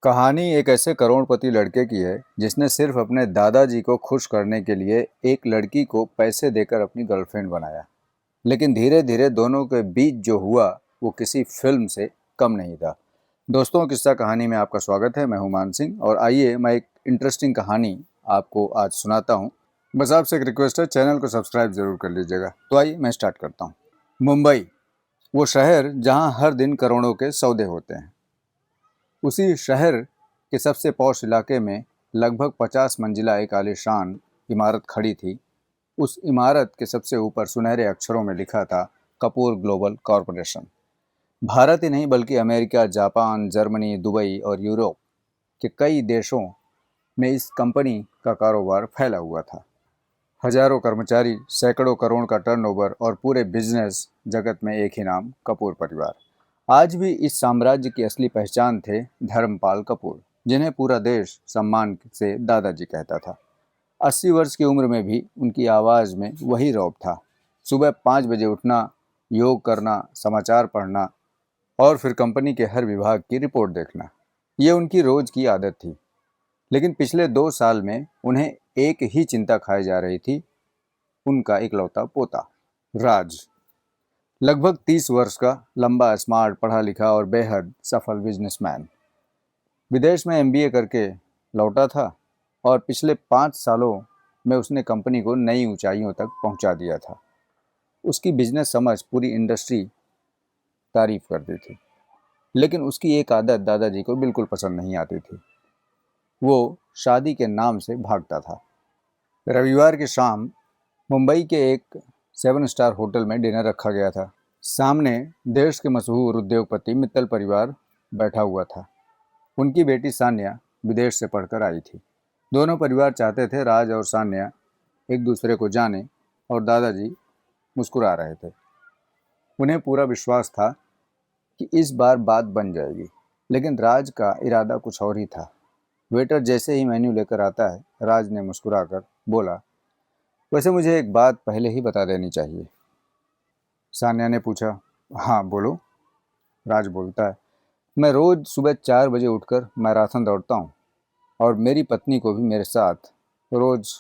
कहानी एक ऐसे करोड़पति लड़के की है जिसने सिर्फ अपने दादाजी को खुश करने के लिए एक लड़की को पैसे देकर अपनी गर्लफ्रेंड बनाया। लेकिन धीरे धीरे दोनों के बीच जो हुआ वो किसी फिल्म से कम नहीं था। दोस्तों, किस्सा कहानी में आपका स्वागत है। मैं हूं मान सिंह और आइए मैं एक इंटरेस्टिंग कहानी आपको आज सुनाता हूं। बस आपसे एक रिक्वेस्ट है, चैनल को सब्सक्राइब जरूर कर लीजिएगा। तो आइए मैं स्टार्ट करता हूँ। मुंबई, वो शहर जहाँ हर दिन करोड़ों के सौदे होते हैं। उसी शहर के सबसे पॉश इलाके में लगभग 50 मंजिला एक आलीशान इमारत खड़ी थी। उस इमारत के सबसे ऊपर सुनहरे अक्षरों में लिखा था कपूर ग्लोबल कॉरपोरेशन। भारत ही नहीं बल्कि अमेरिका, जापान, जर्मनी, दुबई और यूरोप के कई देशों में इस कंपनी का कारोबार फैला हुआ था। हजारों कर्मचारी, सैकड़ों करोड़ का टर्नओवर और पूरे बिजनेस जगत में एक ही नाम, कपूर परिवार। आज भी इस साम्राज्य की असली पहचान थे धर्मपाल कपूर, जिन्हें पूरा देश सम्मान से दादाजी कहता था। 80 वर्ष की उम्र में भी उनकी आवाज़ में वही रौब था। सुबह 5 बजे उठना, योग करना, समाचार पढ़ना और फिर कंपनी के हर विभाग की रिपोर्ट देखना, ये उनकी रोज की आदत थी। लेकिन पिछले 2 साल में उन्हें एक ही चिंता खाई जा रही थी, उनका इकलौता पोता राज। लगभग 30 वर्ष का, लंबा, स्मार्ट, पढ़ा लिखा और बेहद सफल बिजनेसमैन। विदेश में एमबीए करके लौटा था और पिछले 5 सालों में उसने कंपनी को नई ऊंचाइयों तक पहुंचा दिया था। उसकी बिजनेस समझ पूरी इंडस्ट्री तारीफ करती थी। लेकिन उसकी एक आदत दादाजी को बिल्कुल पसंद नहीं आती थी। वो शादी के नाम से भागता था। रविवार की शाम मुंबई के एक 7 स्टार होटल में डिनर रखा गया था। सामने देश के मशहूर उद्योगपति मित्तल परिवार बैठा हुआ था। उनकी बेटी सान्या विदेश से पढ़कर आई थी। दोनों परिवार चाहते थे राज और सान्या एक दूसरे को जाने, और दादाजी मुस्कुरा रहे थे। उन्हें पूरा विश्वास था कि इस बार बात बन जाएगी। लेकिन राज का इरादा कुछ और ही था। वेटर जैसे ही मेन्यू लेकर आता है, राज ने मुस्कुराकर बोला, वैसे मुझे एक बात पहले ही बता देनी चाहिए। सान्या ने पूछा, हाँ बोलो। राज बोलता है, मैं रोज सुबह 4 बजे उठकर मैराथन दौड़ता हूँ और मेरी पत्नी को भी मेरे साथ रोज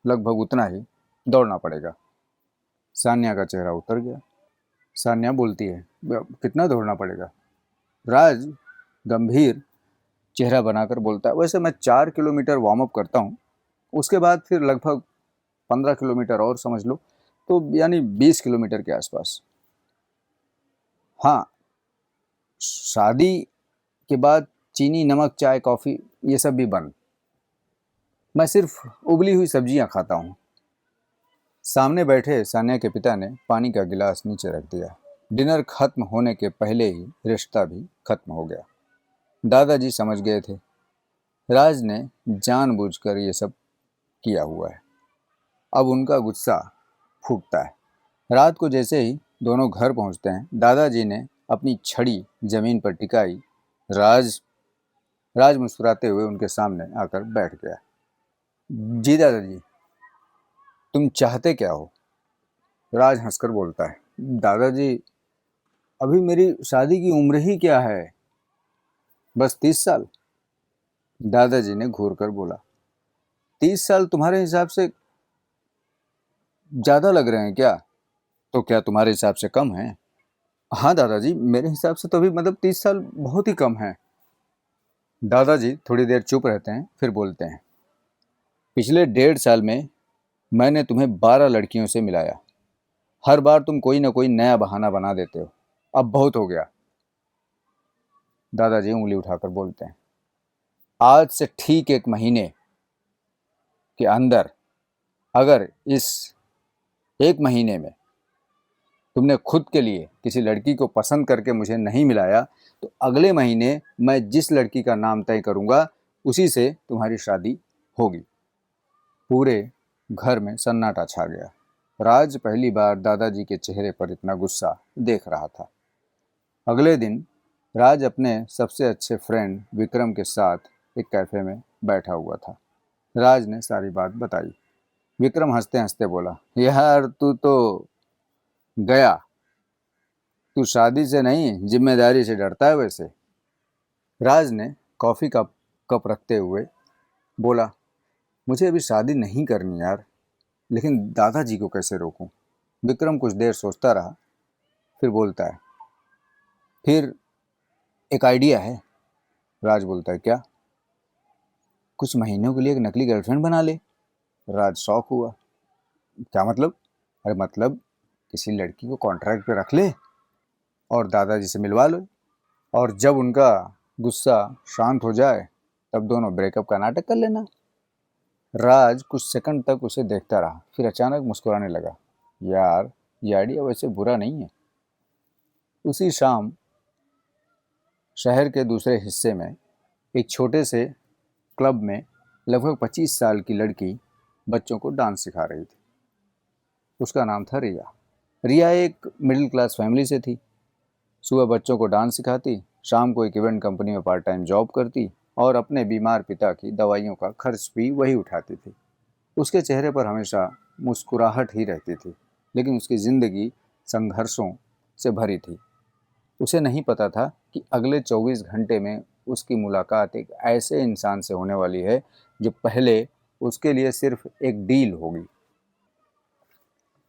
लगभग उतना ही दौड़ना पड़ेगा। सान्या का चेहरा उतर गया। सान्या बोलती है, कितना दौड़ना पड़ेगा?" राज गंभीर चेहरा बनाकर बोलता है, वैसे मैं 4 किलोमीटर वार्म अप करता हूँ, उसके बाद फिर लगभग 15 किलोमीटर और समझ लो, तो यानी 20 किलोमीटर के आसपास। हाँ, शादी के बाद चीनी, नमक, चाय, कॉफ़ी ये सब भी बंद। मैं सिर्फ उबली हुई सब्जियां खाता हूँ। सामने बैठे सान्या के पिता ने पानी का गिलास नीचे रख दिया। डिनर खत्म होने के पहले ही रिश्ता भी खत्म हो गया। दादाजी समझ गए थे, राज ने जानबूझकर ये सब किया हुआ है। अब उनका गुस्सा फूटता है। रात को जैसे ही दोनों घर पहुंचते हैं, दादाजी ने अपनी छड़ी जमीन पर टिकाई। राज राज मुस्कुराते हुए उनके सामने आकर बैठ गया। जी दादाजी, तुम चाहते क्या हो? राज हंसकर बोलता है, दादाजी, अभी मेरी शादी की उम्र ही क्या है, बस 30 साल। दादाजी ने घूर कर बोला, 30 साल तुम्हारे हिसाब से ज़्यादा लग रहे हैं क्या? तो क्या तुम्हारे हिसाब से कम है? हाँ दादाजी, मेरे हिसाब से तो अभी मतलब 30 साल बहुत ही कम है। दादाजी थोड़ी देर चुप रहते हैं, फिर बोलते हैं, पिछले 1.5 साल में मैंने तुम्हें 12 लड़कियों से मिलाया। हर बार तुम कोई ना कोई नया बहाना बना देते हो। अब बहुत हो गया। दादाजी उंगली उठाकर बोलते हैं, आज से ठीक 1 महीने के अंदर, अगर इस 1 महीने में तुमने खुद के लिए किसी लड़की को पसंद करके मुझे नहीं मिलाया, तो अगले महीने मैं जिस लड़की का नाम तय करूंगा उसी से तुम्हारी शादी होगी। पूरे घर में सन्नाटा छा गया। राज पहली बार दादाजी के चेहरे पर इतना गुस्सा देख रहा था। अगले दिन राज अपने सबसे अच्छे फ्रेंड विक्रम के साथ एक कैफे में बैठा हुआ था। राज ने सारी बात बताई। विक्रम हंसते हंसते बोला, यार तू तो गया, तू शादी से नहीं जिम्मेदारी से डरता है वैसे। राज ने कॉफ़ी का कप रखते हुए बोला, मुझे अभी शादी नहीं करनी यार, लेकिन दादाजी को कैसे रोकूं? विक्रम कुछ देर सोचता रहा, फिर बोलता है, फिर एक आइडिया है। राज बोलता है, क्या? कुछ महीनों के लिए एक नकली गर्लफ्रेंड बना ले। राज शॉक हुआ, क्या मतलब? अरे मतलब किसी लड़की को कॉन्ट्रैक्ट पे रख ले और दादाजी से मिलवा लो, और जब उनका गुस्सा शांत हो जाए तब दोनों ब्रेकअप का नाटक कर लेना। राज कुछ सेकंड तक उसे देखता रहा, फिर अचानक मुस्कुराने लगा, यार ये आइडिया वैसे बुरा नहीं है। उसी शाम शहर के दूसरे हिस्से में एक छोटे से क्लब में लगभग 25 साल की लड़की बच्चों को डांस सिखा रही थी। उसका नाम था रिया। रिया एक मिडिल क्लास फैमिली से थी। सुबह बच्चों को डांस सिखाती, शाम को एक इवेंट कंपनी में पार्ट टाइम जॉब करती और अपने बीमार पिता की दवाइयों का खर्च भी वही उठाती थी। उसके चेहरे पर हमेशा मुस्कुराहट ही रहती थी, लेकिन उसकी ज़िंदगी संघर्षों से भरी थी। उसे नहीं पता था कि अगले 24 घंटे में उसकी मुलाकात एक ऐसे इंसान से होने वाली है जो पहले उसके लिए सिर्फ एक डील होगी।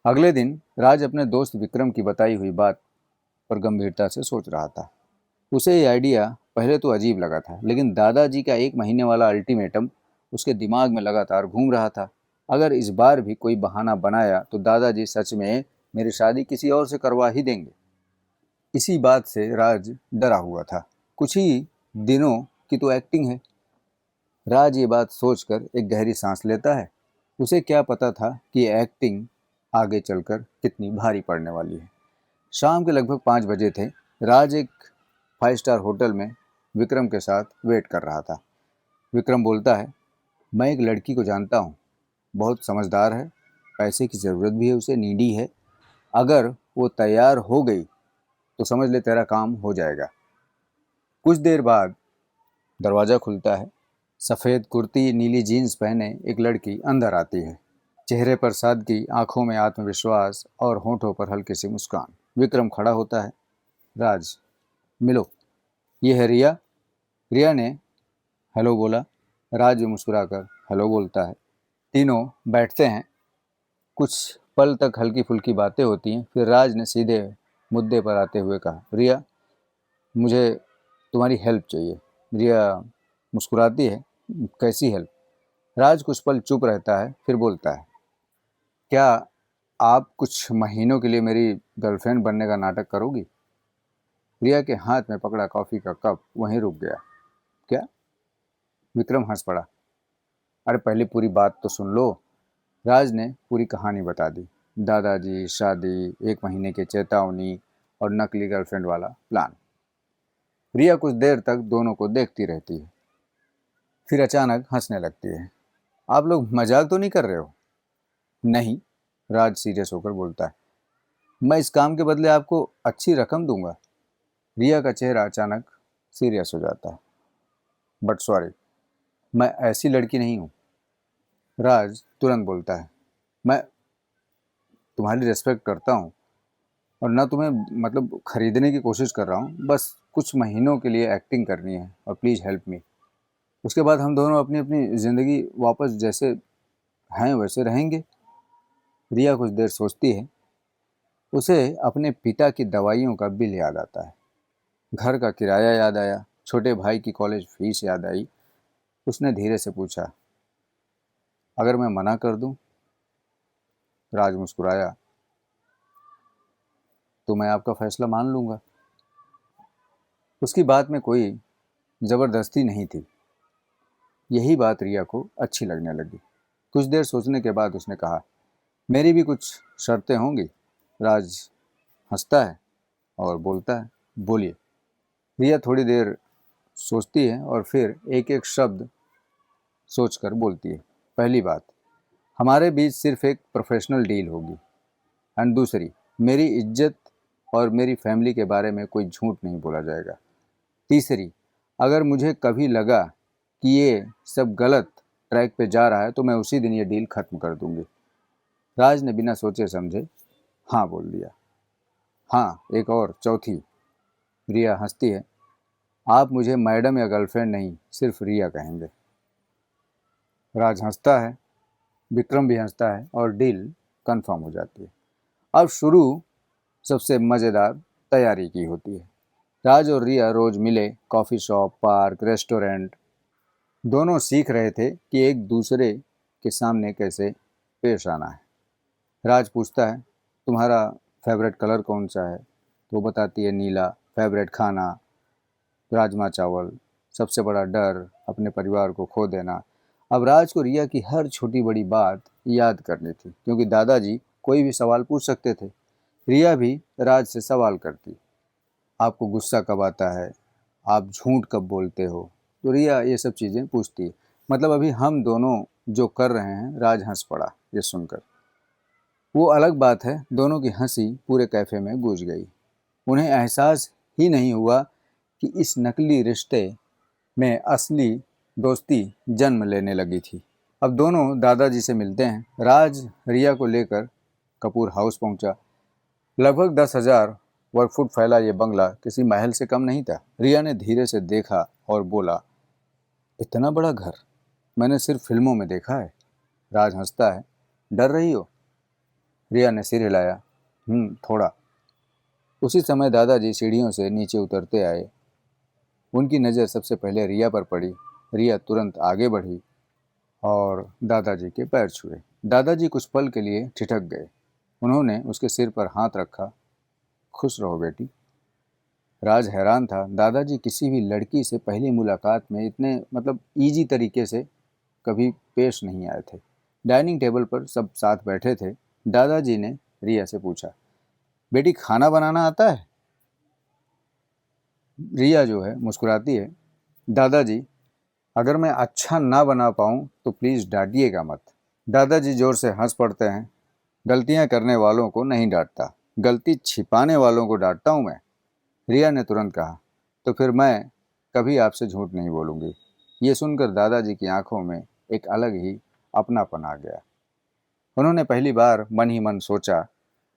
अगले दिन राज अपने दोस्त विक्रम की बताई हुई बात पर गंभीरता से सोच रहा था। उसे ये आइडिया पहले तो अजीब लगा था, लेकिन दादाजी का 1 महीने वाला अल्टीमेटम उसके दिमाग में लगातार घूम रहा था। अगर इस बार भी कोई बहाना बनाया तो दादाजी सच में मेरी शादी किसी और से करवा ही देंगे। इसी बात से राज डरा हुआ था। कुछ ही दिनों की तो एक्टिंग है। राज ये बात सोचकर एक गहरी सांस लेता है। उसे क्या पता था कि ये एक्टिंग आगे चलकर कितनी भारी पड़ने वाली है। शाम के लगभग 5 बजे थे। राज एक 5 स्टार होटल में विक्रम के साथ वेट कर रहा था। विक्रम बोलता है, मैं एक लड़की को जानता हूँ, बहुत समझदार है, पैसे की ज़रूरत भी है उसे, नीडी है। अगर वो तैयार हो गई तो समझ ले तेरा काम हो जाएगा। कुछ देर बाद दरवाज़ा खुलता है। सफ़ेद कुर्ती नीली जीन्स पहने एक लड़की अंदर आती है। चेहरे पर सादगी, आंखों में आत्मविश्वास और होठों पर हल्की सी मुस्कान। विक्रम खड़ा होता है। राज, मिलो, ये है रिया। रिया ने हेलो बोला। राज भी मुस्कुराकर हेलो बोलता है। तीनों बैठते हैं। कुछ पल तक हल्की फुल्की बातें होती हैं, फिर राज ने सीधे मुद्दे पर आते हुए कहा, रिया, मुझे तुम्हारी हेल्प चाहिए। रिया मुस्कुराती है, कैसी हेल्प? राज कुछ पल चुप रहता है, फिर बोलता है, क्या आप कुछ महीनों के लिए मेरी गर्लफ्रेंड बनने का नाटक करोगी? रिया के हाथ में पकड़ा कॉफ़ी का कप वहीं रुक गया। क्या? विक्रम हंस पड़ा। अरे पहले पूरी बात तो सुन लो। राज ने पूरी कहानी बता दी। दादाजी, शादी, 1 महीने की चेतावनी और नकली गर्लफ्रेंड वाला प्लान। रिया कुछ देर तक दोनों को देखती रहती है, फिर अचानक हंसने लगती है। आप लोग मजाक तो नहीं कर रहे हो? नहीं, राज सीरियस होकर बोलता है, मैं इस काम के बदले आपको अच्छी रकम दूंगा। रिया का चेहरा अचानक सीरियस हो जाता है। बट सॉरी, मैं ऐसी लड़की नहीं हूँ। राज तुरंत बोलता है, मैं तुम्हारी रिस्पेक्ट करता हूँ और ना तुम्हें मतलब खरीदने की कोशिश कर रहा हूँ, बस कुछ महीनों के लिए एक्टिंग करनी है और प्लीज़ हेल्प मी। उसके बाद हम दोनों अपनी अपनी ज़िंदगी वापस जैसे हैं वैसे रहेंगे। रिया कुछ देर सोचती है। उसे अपने पिता की दवाइयों का बिल याद आता है, घर का किराया याद आया, छोटे भाई की कॉलेज फीस याद आई। उसने धीरे से पूछा, अगर मैं मना कर दूं? राज मुस्कुराया, तो मैं आपका फैसला मान लूंगा। उसकी बात में कोई ज़बरदस्ती नहीं थी। यही बात रिया को अच्छी लगने लगी। कुछ देर सोचने के बाद उसने कहा, मेरी भी कुछ शर्तें होंगी। राज हंसता है और बोलता है, बोलिए। रिया थोड़ी देर सोचती है और फिर एक एक शब्द सोचकर बोलती है। पहली बात, हमारे बीच सिर्फ एक प्रोफेशनल डील होगी। एंड दूसरी, मेरी इज्जत और मेरी फैमिली के बारे में कोई झूठ नहीं बोला जाएगा। तीसरी, अगर मुझे कभी लगा कि ये सब गलत ट्रैक पे जा रहा है तो मैं उसी दिन ये डील ख़त्म कर दूंगी। राज ने बिना सोचे समझे हाँ बोल दिया। हाँ, एक और चौथी। रिया हंसती है, आप मुझे मैडम या गर्लफ्रेंड नहीं, सिर्फ रिया कहेंगे। राज हंसता है, विक्रम भी हंसता है और डील कंफर्म हो जाती है। अब शुरू सबसे मज़ेदार तैयारी की होती है। राज और रिया रोज मिले, कॉफ़ी शॉप, पार्क, रेस्टोरेंट। दोनों सीख रहे थे कि एक दूसरे के सामने कैसे पेश आना है। राज पूछता है, तुम्हारा फेवरेट कलर कौन सा है? तो वो बताती है नीला। फेवरेट खाना? राजमा चावल। सबसे बड़ा डर? अपने परिवार को खो देना। अब राज को रिया की हर छोटी बड़ी बात याद करनी थी, क्योंकि दादाजी कोई भी सवाल पूछ सकते थे। रिया भी राज से सवाल करती, आपको गुस्सा कब आता है? आप झूठ कब बोलते हो? तो रिया ये सब चीज़ें पूछती है। मतलब अभी हम दोनों जो कर रहे हैं। राज हंस पड़ा ये सुनकर। वो अलग बात है, दोनों की हंसी पूरे कैफे में गूंज गई। उन्हें एहसास ही नहीं हुआ कि इस नकली रिश्ते में असली दोस्ती जन्म लेने लगी थी। अब दोनों दादाजी से मिलते हैं। राज रिया को लेकर कपूर हाउस पहुंचा। लगभग 10,000 वर्ग फुट फैला ये बंगला किसी महल से कम नहीं था। रिया ने धीरे से देखा और बोला, इतना बड़ा घर मैंने सिर्फ फिल्मों में देखा है। राज हंसता है, डर रही हो? रिया ने सिर हिलाया, थोड़ा। उसी समय दादाजी सीढ़ियों से नीचे उतरते आए। उनकी नज़र सबसे पहले रिया पर पड़ी। रिया तुरंत आगे बढ़ी और दादाजी के पैर छुए। दादाजी कुछ पल के लिए ठिठक गए। उन्होंने उसके सिर पर हाथ रखा। खुश रहो बेटी। राज हैरान था, दादाजी किसी भी लड़की से पहली मुलाकात में इतने ईजी तरीके से कभी पेश नहीं आए थे। डाइनिंग टेबल पर सब साथ बैठे थे। दादाजी ने रिया से पूछा, बेटी खाना बनाना आता है? रिया जो है मुस्कुराती है, दादाजी अगर मैं अच्छा ना बना पाऊँ तो प्लीज़ डांटिएगा मत। दादाजी जोर से हंस पड़ते हैं। गलतियाँ करने वालों को नहीं डांटता, गलती छिपाने वालों को डांटता हूँ मैं। रिया ने तुरंत कहा, तो फिर मैं कभी आपसे झूठ नहीं बोलूँगी। ये सुनकर दादाजी की आंखों में एक अलग ही अपनापन आ गया। उन्होंने पहली बार मन ही मन सोचा,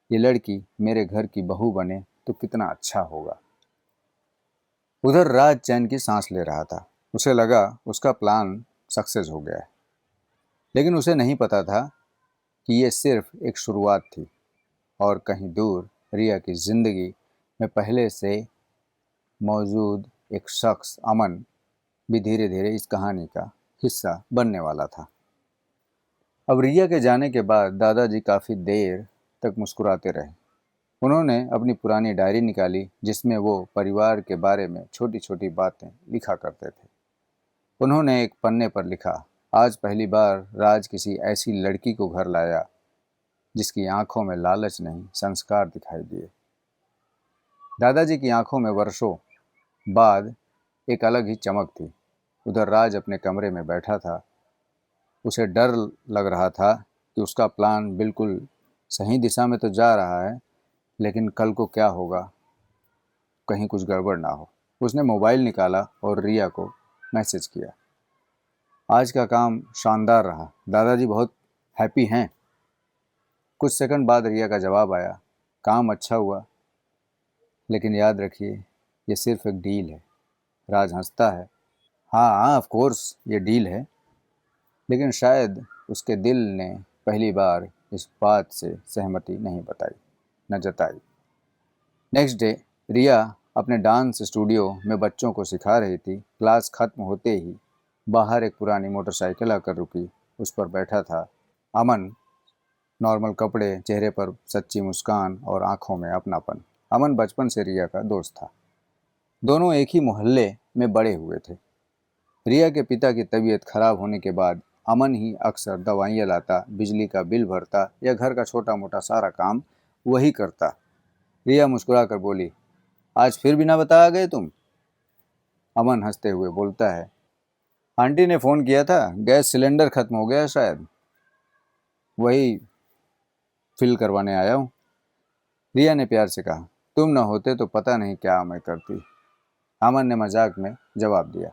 ये लड़की मेरे घर की बहू बने तो कितना अच्छा होगा। उधर राज चैन की सांस ले रहा था। उसे लगा उसका प्लान सक्सेस हो गया है। लेकिन उसे नहीं पता था कि ये सिर्फ एक शुरुआत थी और कहीं दूर रिया की जिंदगी में पहले से मौजूद एक शख्स, अमन, भी धीरे धीरे इस कहानी का हिस्सा बनने वाला था। अब रिया के जाने के बाद दादाजी काफ़ी देर तक मुस्कुराते रहे। उन्होंने अपनी पुरानी डायरी निकाली जिसमें वो परिवार के बारे में छोटी छोटी बातें लिखा करते थे। उन्होंने एक पन्ने पर लिखा, आज पहली बार राज किसी ऐसी लड़की को घर लाया जिसकी आंखों में लालच नहीं, संस्कार दिखाई दिए। दादाजी की आंखों में वर्षों बाद एक अलग ही चमक थी। उधर राज अपने कमरे में बैठा था। उसे डर लग रहा था कि उसका प्लान बिल्कुल सही दिशा में तो जा रहा है, लेकिन कल को क्या होगा, कहीं कुछ गड़बड़ ना हो। उसने मोबाइल निकाला और रिया को मैसेज किया, आज का काम शानदार रहा, दादाजी बहुत हैप्पी हैं। कुछ सेकंड बाद रिया का जवाब आया, काम अच्छा हुआ, लेकिन याद रखिए ये सिर्फ एक डील है। राज हंसता है, हाँ हाँ ऑफ कोर्स ये डील है। लेकिन शायद उसके दिल ने पहली बार इस बात से सहमति नहीं बताई, न जताई। नेक्स्ट डे रिया अपने डांस स्टूडियो में बच्चों को सिखा रही थी। क्लास खत्म होते ही बाहर एक पुरानी मोटरसाइकिल आकर रुकी। उस पर बैठा था अमन। नॉर्मल कपड़े, चेहरे पर सच्ची मुस्कान और आंखों में अपनापन। अमन बचपन से रिया का दोस्त था। दोनों एक ही मोहल्ले में बड़े हुए थे। रिया के पिता की तबीयत खराब होने के बाद अमन ही अक्सर दवाइयाँ लाता, बिजली का बिल भरता या घर का छोटा मोटा सारा काम वही करता। रिया मुस्कुराकर बोली, आज फिर बिना बताया गए तुम? अमन हंसते हुए बोलता है, आंटी ने फ़ोन किया था, गैस सिलेंडर खत्म हो गया शायद, वही फिल करवाने आया हूँ। रिया ने प्यार से कहा, तुम न होते तो पता नहीं क्या मैं करती। अमन ने मजाक में जवाब दिया,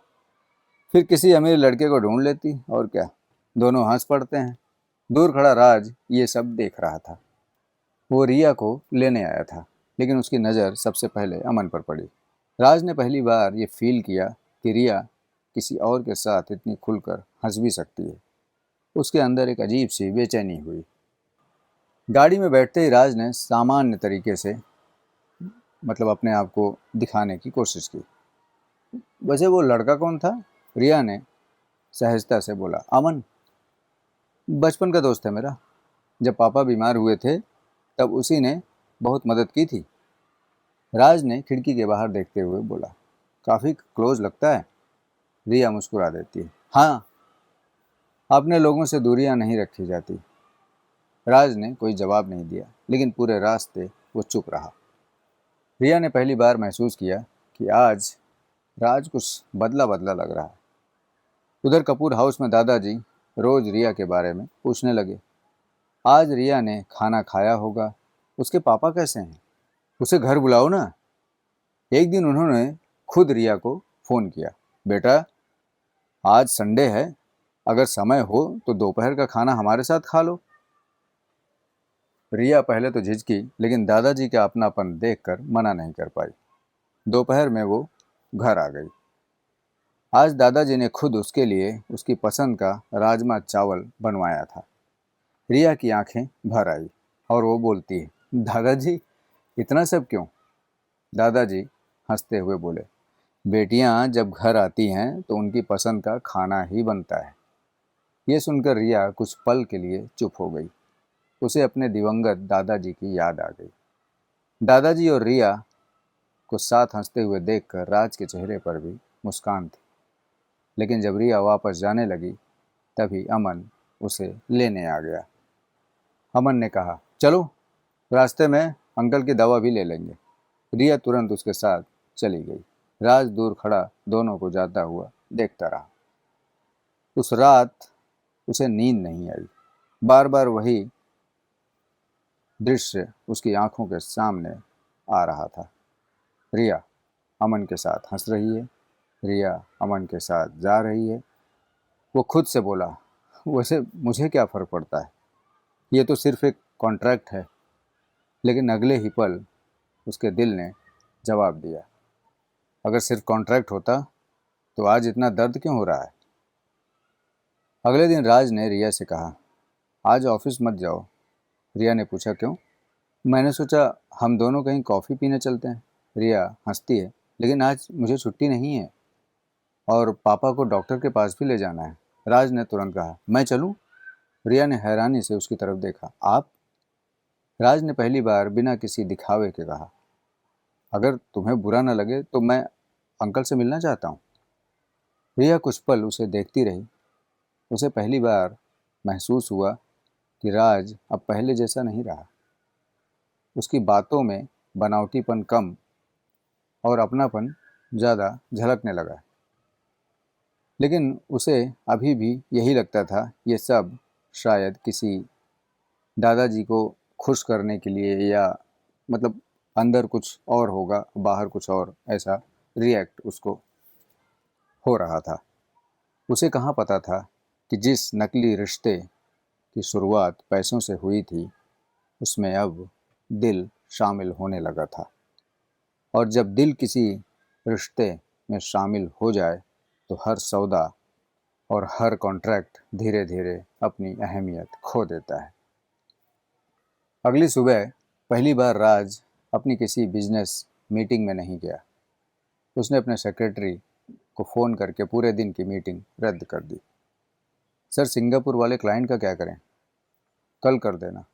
फिर किसी अमीर लड़के को ढूंढ लेती और क्या। दोनों हंस पड़ते हैं। दूर खड़ा राज ये सब देख रहा था। वो रिया को लेने आया था, लेकिन उसकी नज़र सबसे पहले अमन पर पड़ी। राज ने पहली बार ये फील किया कि रिया किसी और के साथ इतनी खुलकर हंस भी सकती है। उसके अंदर एक अजीब सी बेचैनी हुई। गाड़ी में बैठते ही राज ने सामान्य तरीके से अपने आप को दिखाने की कोशिश की। वैसे वो लड़का कौन था? रिया ने सहजता से बोला, अमन, बचपन का दोस्त है मेरा। जब पापा बीमार हुए थे तब उसी ने बहुत मदद की थी। राज ने खिड़की के बाहर देखते हुए बोला, काफ़ी क्लोज लगता है। रिया मुस्कुरा देती है, हाँ, अपने लोगों से दूरियां नहीं रखी जाती। राज ने कोई जवाब नहीं दिया, लेकिन पूरे रास्ते वो चुप रहा। रिया ने पहली बार महसूस किया कि आज राज कुछ बदला बदला लग रहा है। उधर कपूर हाउस में दादाजी रोज रिया के बारे में पूछने लगे। आज रिया ने खाना खाया होगा, उसके पापा कैसे हैं, उसे घर बुलाओ ना। एक दिन उन्होंने खुद रिया को फ़ोन किया, बेटा, आज संडे है, अगर समय हो तो दोपहर का खाना हमारे साथ खा लो। रिया पहले तो झिझकी, लेकिन दादाजी का अपनापन देखकर मना नहीं कर पाई। दोपहर में वो घर आ गई। आज दादाजी ने खुद उसके लिए उसकी पसंद का राजमा चावल बनवाया था। रिया की आंखें भर आई और वो बोलती है, दादाजी, इतना सब क्यों? दादाजी हंसते हुए बोले, बेटियां जब घर आती हैं तो उनकी पसंद का खाना ही बनता है। ये सुनकर रिया कुछ पल के लिए चुप हो गई। उसे अपने दिवंगत दादाजी की याद आ गई। दादाजी और रिया को साथ हंसते हुए देखकर राज के चेहरे पर भी मुस्कान थी। लेकिन जब रिया वापस जाने लगी तभी अमन उसे लेने आ गया। अमन ने कहा, चलो, रास्ते में अंकल की दवा भी ले लेंगे। रिया तुरंत उसके साथ चली गई। राज दूर खड़ा दोनों को जाता हुआ देखता रहा। उस रात उसे नींद नहीं आई। बार बार वही दृश्य उसकी आंखों के सामने आ रहा था। रिया अमन के साथ हंस रही है, रिया अमन के साथ जा रही है। वो खुद से बोला, वैसे मुझे क्या फ़र्क पड़ता है, ये तो सिर्फ एक कॉन्ट्रैक्ट है। लेकिन अगले ही पल उसके दिल ने जवाब दिया, अगर सिर्फ कॉन्ट्रैक्ट होता तो आज इतना दर्द क्यों हो रहा है? अगले दिन राज ने रिया से कहा, आज ऑफिस मत जाओ। रिया ने पूछा, क्यों? मैंने सोचा हम दोनों कहीं कॉफ़ी पीने चलते हैं। रिया हंसती है, लेकिन आज मुझे छुट्टी नहीं है और पापा को डॉक्टर के पास भी ले जाना है। राज ने तुरंत कहा, मैं चलूं? रिया ने हैरानी से उसकी तरफ देखा, आप? राज ने पहली बार बिना किसी दिखावे के कहा, अगर तुम्हें बुरा न लगे तो मैं अंकल से मिलना चाहता हूँ। रिया कुछ पल उसे देखती रही। उसे पहली बार महसूस हुआ कि राज अब पहले जैसा नहीं रहा। उसकी बातों में बनावटीपन कम और अपनापन ज़्यादा झलकने लगा। लेकिन उसे अभी भी यही लगता था, ये सब शायद किसी दादाजी को खुश करने के लिए, या मतलब अंदर कुछ और होगा, बाहर कुछ और, ऐसा रिएक्ट उसको हो रहा था। उसे कहाँ पता था कि जिस नकली रिश्ते की शुरुआत पैसों से हुई थी, उसमें अब दिल शामिल होने लगा था। और जब दिल किसी रिश्ते में शामिल हो जाए तो हर सौदा और हर कॉन्ट्रैक्ट धीरे धीरे अपनी अहमियत खो देता है। अगली सुबह पहली बार राज अपनी किसी बिजनेस मीटिंग में नहीं गया। उसने अपने सेक्रेटरी को फ़ोन करके पूरे दिन की मीटिंग रद्द कर दी। सर, सिंगापुर वाले क्लाइंट का क्या करें? कल कर देना।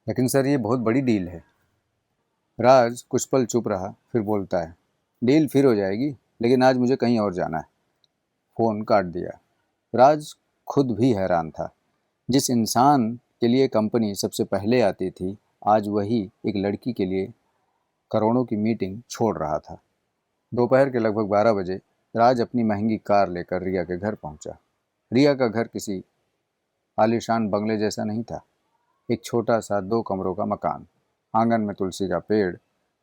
लेकिन सर, ये बहुत बड़ी डील है। राज कुछ पल चुप रहा, फिर बोलता है, डील फिर हो जाएगी, लेकिन आज मुझे कहीं और जाना है। फ़ोन काट दिया। राज खुद भी हैरान था। जिस इंसान के लिए कंपनी सबसे पहले आती थी, आज वही एक लड़की के लिए करोड़ों की मीटिंग छोड़ रहा था। दोपहर के लगभग 12 बजे राज अपनी महंगी कार लेकर रिया के घर पहुंचा। रिया का घर किसी आलीशान बंगले जैसा नहीं था। एक छोटा सा 2 कमरों का मकान। आंगन में तुलसी का पेड़,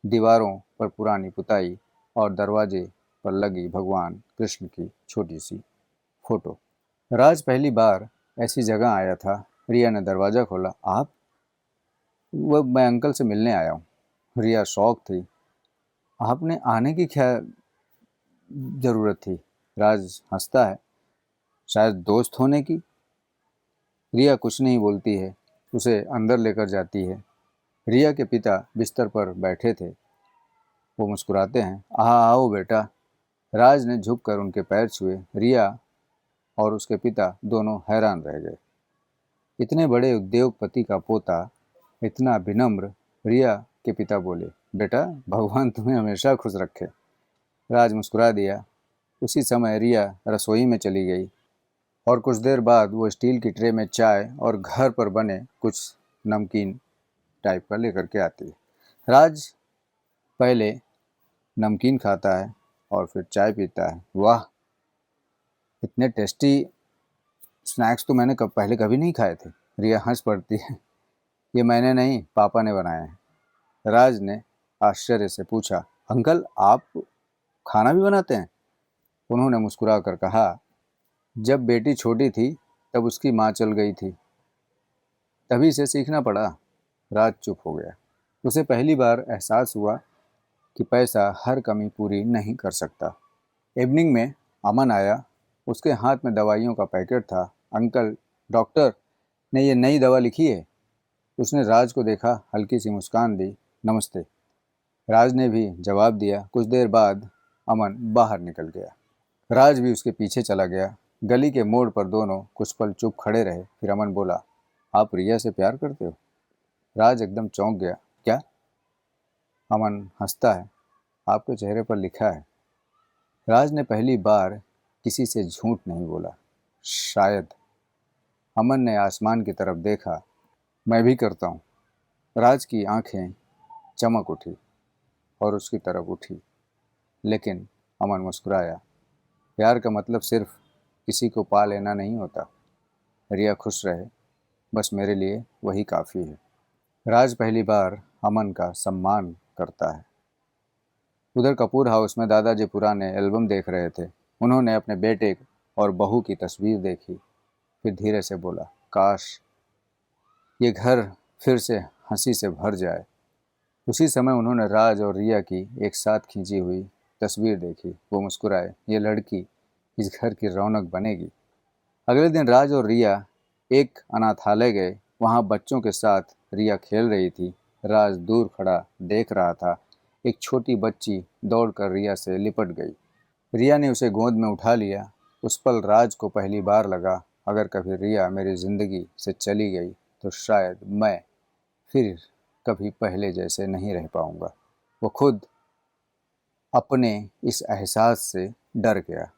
दीवारों पर पुरानी पुताई और दरवाजे पर लगी भगवान कृष्ण की छोटी सी फोटो। राज पहली बार ऐसी जगह आया था। रिया ने दरवाज़ा खोला, आप? वह मैं अंकल से मिलने आया हूँ। रिया शौक थी, आपने आने की क्या ज़रूरत थी? राज हंसता है। शायद दोस्त होने की। रिया कुछ नहीं बोलती है, उसे अंदर लेकर जाती है। रिया के पिता बिस्तर पर बैठे थे। वो मुस्कुराते हैं। आओ बेटा। राज ने झुककर उनके पैर छुए। रिया और उसके पिता दोनों हैरान रह गए। इतने बड़े उद्योगपति का पोता इतना विनम्र। रिया के पिता बोले, बेटा भगवान तुम्हें हमेशा खुश रखे। राज मुस्कुरा दिया। उसी समय रिया रसोई में चली गई और कुछ देर बाद वो स्टील की ट्रे में चाय और घर पर बने कुछ नमकीन टाइप का लेकर के आती है। राज पहले नमकीन खाता है और फिर चाय पीता है। वाह, इतने टेस्टी स्नैक्स तो मैंने पहले कभी नहीं खाए थे। रिया हंस पड़ती है। ये मैंने नहीं, पापा ने बनाए हैं। राज ने आश्चर्य से पूछा, अंकल आप खाना भी बनाते हैं? उन्होंने मुस्कुरा कर कहा, जब बेटी छोटी थी तब उसकी माँ चल गई थी, तभी से सीखना पड़ा। राज चुप हो गया। उसे पहली बार एहसास हुआ कि पैसा हर कमी पूरी नहीं कर सकता। इवनिंग में अमन आया। उसके हाथ में दवाइयों का पैकेट था। अंकल, डॉक्टर ने ये नई दवा लिखी है। उसने राज को देखा, हल्की सी मुस्कान दी। नमस्ते। राज ने भी जवाब दिया। कुछ देर बाद अमन बाहर निकल गया। राज भी उसके पीछे चला गया। गली के मोड़ पर दोनों कुछ पल चुप खड़े रहे। फिर अमन बोला, आप रिया से प्यार करते हो? राज एकदम चौंक गया। क्या? अमन हंसता है। आपके चेहरे पर लिखा है। राज ने पहली बार किसी से झूठ नहीं बोला। शायद। अमन ने आसमान की तरफ देखा। मैं भी करता हूँ। राज की आंखें चमक उठी और उसकी तरफ उठी, लेकिन अमन मुस्कुराया। प्यार का मतलब सिर्फ किसी को पा लेना नहीं होता। रिया खुश रहे, बस मेरे लिए वही काफ़ी है। राज पहली बार अमन का सम्मान करता है। उधर कपूर हाउस में दादाजी पुराने एल्बम देख रहे थे। उन्होंने अपने बेटे और बहू की तस्वीर देखी। फिर धीरे से बोला, काश ये घर फिर से हंसी से भर जाए। उसी समय उन्होंने राज और रिया की एक साथ खींची हुई तस्वीर देखी। वो मुस्कुराए। ये लड़की इस घर की रौनक बनेगी। अगले दिन राज और रिया एक अनाथालय गए। वहाँ बच्चों के साथ रिया खेल रही थी। राज दूर खड़ा देख रहा था। एक छोटी बच्ची दौड़कर रिया से लिपट गई। रिया ने उसे गोद में उठा लिया। उस पल राज को पहली बार लगा, अगर कभी रिया मेरी ज़िंदगी से चली गई तो शायद मैं फिर कभी पहले जैसे नहीं रह पाऊंगा। वो खुद अपने इस एहसास से डर गया।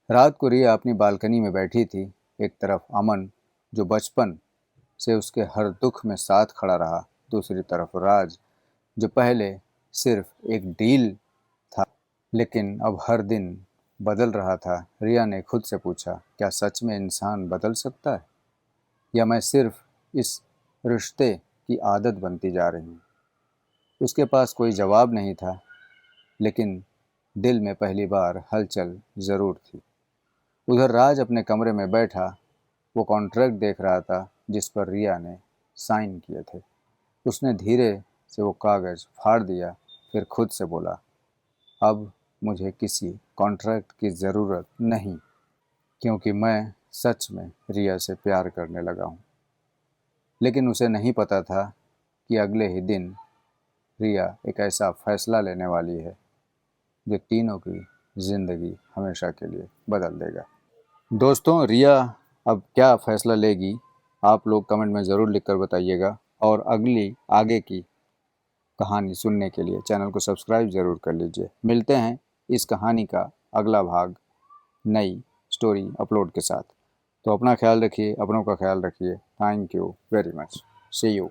रात को रिया अपनी बालकनी में बैठी थी। एक तरफ अमन, जो बचपन से उसके हर दुख में साथ खड़ा रहा। दूसरी तरफ राज, जो पहले सिर्फ एक डील था, लेकिन अब हर दिन बदल रहा था। रिया ने खुद से पूछा, क्या सच में इंसान बदल सकता है, या मैं सिर्फ इस रिश्ते की आदत बनती जा रही हूँ? उसके पास कोई जवाब नहीं था, लेकिन दिल में पहली बार हलचल ज़रूर थी। उधर राज अपने कमरे में बैठा। वो कॉन्ट्रैक्ट देख रहा था जिस पर रिया ने साइन किए थे। उसने धीरे से वो कागज़ फाड़ दिया। फिर खुद से बोला, अब मुझे किसी कॉन्ट्रैक्ट की ज़रूरत नहीं, क्योंकि मैं सच में रिया से प्यार करने लगा हूँ। लेकिन उसे नहीं पता था कि अगले ही दिन रिया एक ऐसा फ़ैसला लेने वाली है जो तीनों की ज़िंदगी हमेशा के लिए बदल देगा। दोस्तों, रिया अब क्या फ़ैसला लेगी, आप लोग कमेंट में ज़रूर लिखकर बताइएगा। और अगली आगे की कहानी सुनने के लिए चैनल को सब्सक्राइब ज़रूर कर लीजिए। मिलते हैं इस कहानी का अगला भाग नई स्टोरी अपलोड के साथ। तो अपना ख्याल रखिए, अपनों का ख्याल रखिए। Thank you very much. See you.